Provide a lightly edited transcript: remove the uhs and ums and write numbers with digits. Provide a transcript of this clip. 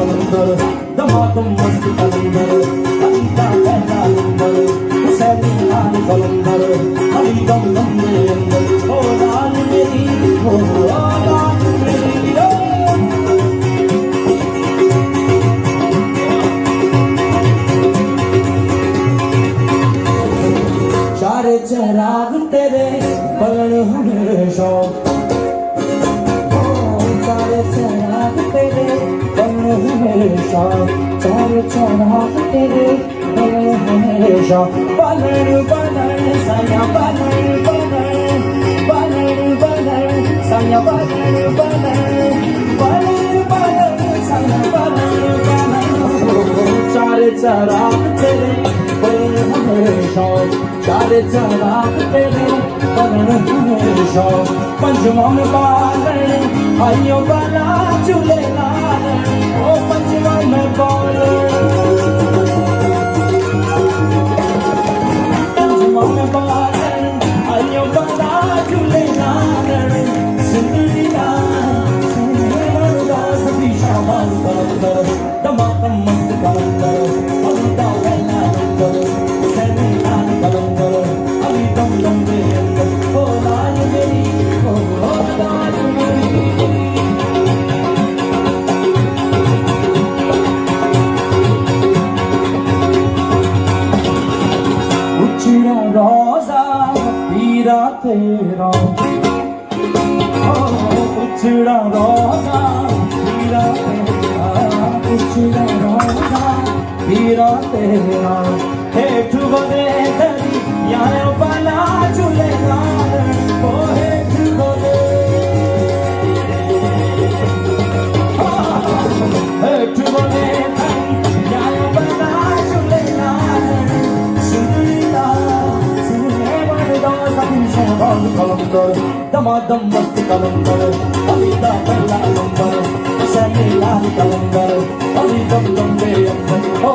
कलंदर दमादम मस्त कलंदर अलीदा पहला नंबर हुसैनी लाल कलंदर अली दम दम में अंदर ओ लाल मेरी ओ लाल मेरी ओ चारे चराग तेरे बलन हमेशा चारे चराग तेरे बलन हमेशा चारे चराग तेरे बलन हमेशा बलन बलन साया बलन बलन बलन बलन साया बलन बलन बलन बलन साया बलन बलन चारे चराग तेरे बलन हमेशा चारे चराग तेरे बलन हमेशा पंचमा में बालन आइयो बाला झूले लाल ओ पंचमा में बालन पंचमा में बालन आइयो बाला झूले लाल सिंदूरी लाल सुनहरा सभी शाबाश कलंदर दमादम मस्त कलंदर अलीदा पहला नंबर हुसैनी लाल कलंदर अली दम दम दे अंदर ओ लाल मेरी ओ लाल मेरी उछड़ा रोजा पीरा तेरा उछड़ा रोजा पीरा तेरा उछड़ा रोजा पीरा तेरा हेठ बने दरी यार बाला झूले लाल ओ हेठ बने हेठ बने दरी यार बाला झूले लाल सुंदरी लाल सुने बड़ो सभी शाबाश कलंदर दमादम मस्त कलंदर अलीदा पहला नंबर हुसैनी लाल कलंदर अली दम दम दे अंदर ओ